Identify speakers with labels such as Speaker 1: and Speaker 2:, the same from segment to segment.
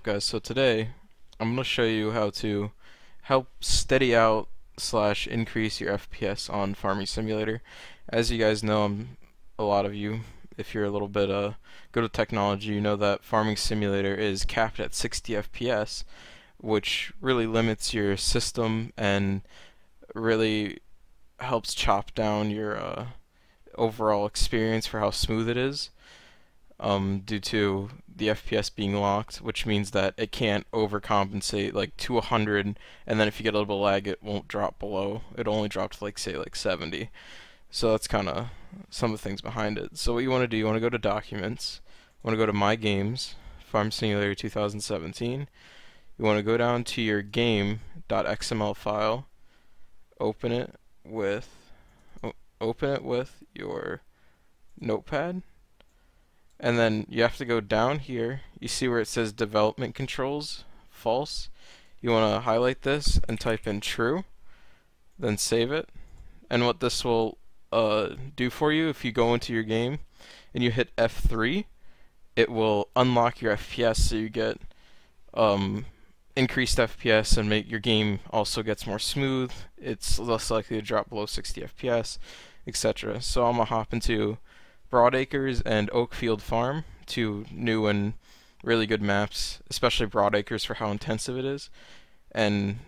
Speaker 1: Guys, so today I'm going to show you how to help steady out slash increase your FPS on Farming Simulator. As you guys know, a lot of you, if you're a little bit good with technology, you know that Farming Simulator is capped at 60 FPS, which really limits your system and really helps chop down your overall experience for how smooth it is. Due to the FPS being locked, which means that it can't overcompensate like to 100, and then if you get a little bit of lag, it won't drop below. It'll only drop to say 70. So that's kind of some of the things behind it. So what you want to do, you want to go to Documents, you want to go to My Games, Farm Simulator 2017. You want to go down to your game.xml file, open it with your notepad. And then you have to go down here. You see where it says development controls, false. You want to highlight this and type in true, then save it. And what this will do for you, if you go into your game and you hit F3, it will unlock your FPS so you get increased FPS and make your game also gets more smooth. It's less likely to drop below 60 FPS, etc. So I'm going to hop into Broadacres and Oakfield Farm, two new and really good maps, especially Broadacres for how intensive it is. And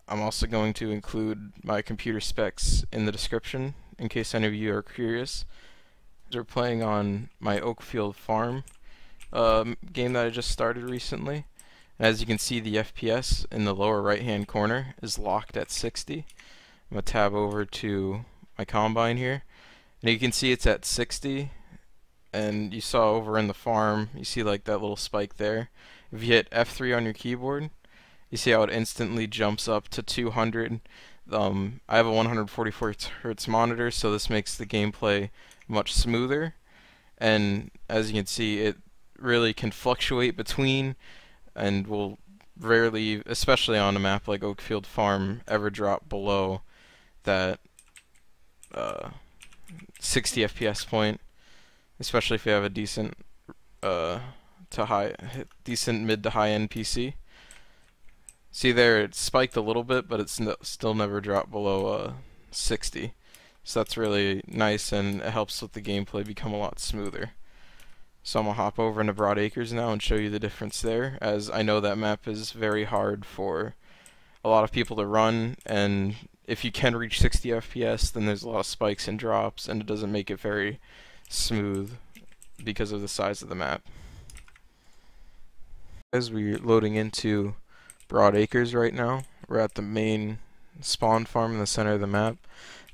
Speaker 1: I'm also going to include my computer specs in the description in case any of you are curious. We're playing on my Oakfield Farm game that I just started recently. And as you can see, the FPS in the lower right hand corner is locked at 60. I'm going to tab over to my combine here. And you can see it's at 60, and you saw over in the farm, you see like that little spike there. If you hit F3 on your keyboard, you see how it instantly jumps up to 200. I have a 144 Hz monitor, so this makes the gameplay much smoother. And as you can see, it really can fluctuate between, and will rarely, especially on a map like Oakfield Farm, ever drop below that 60 FPS point, especially if you have a decent decent mid to high end PC. See there, it spiked a little bit, but it's still never dropped below 60. So that's really nice, and it helps with the gameplay become a lot smoother. So I'm gonna hop over into Broadacres now and show you the difference there, as I know that map is very hard for a lot of people to run, and if you can reach 60 FPS, then there's a lot of spikes and drops, and it doesn't make it very smooth because of the size of the map. As we're loading into Broadacres right now, we're at the main spawn farm in the center of the map.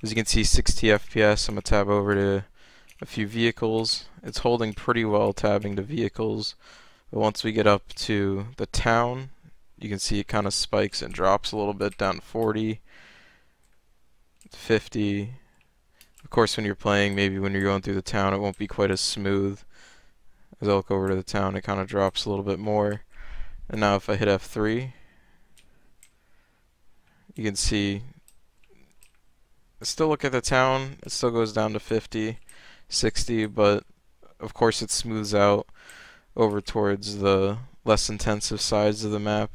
Speaker 1: As you can see, 60 FPS. I'm going to tab over to a few vehicles. It's holding pretty well tabbing to vehicles, but once we get up to the town, you can see it kind of spikes and drops a little bit down to 40. 50. Of course, when you're playing, maybe when you're going through the town, it won't be quite as smooth. As I look over to the town, it kind of drops a little bit more. And now if I hit F3, you can see, still look at the town, it still goes down to 50, 60, but of course it smooths out over towards the less intensive sides of the map.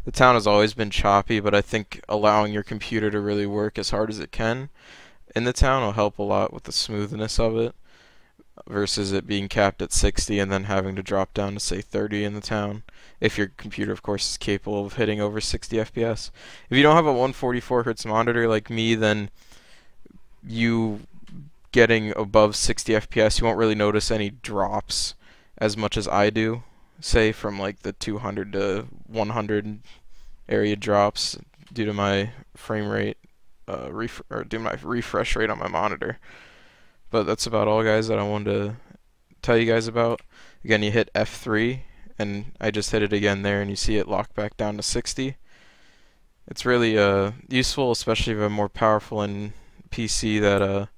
Speaker 1: The town has always been choppy, but I think allowing your computer to really work as hard as it can in the town will help a lot with the smoothness of it, versus it being capped at 60 and then having to drop down to say 30 in the town, if your computer of course is capable of hitting over 60 FPS. If you don't have a 144 Hz monitor like me, then you getting above 60 FPS, you won't really notice any drops as much as I do, say from like the 200 to 100 area drops due to my frame rate or due to my refresh rate on my monitor. But that's about all, guys, that I wanted to tell you guys about. Again, you hit F3 and I just hit it again there, and you see it lock back down to 60. It's really useful, especially if you have a more powerful PC that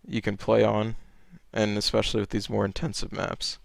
Speaker 1: you can play on, and especially with these more intensive maps.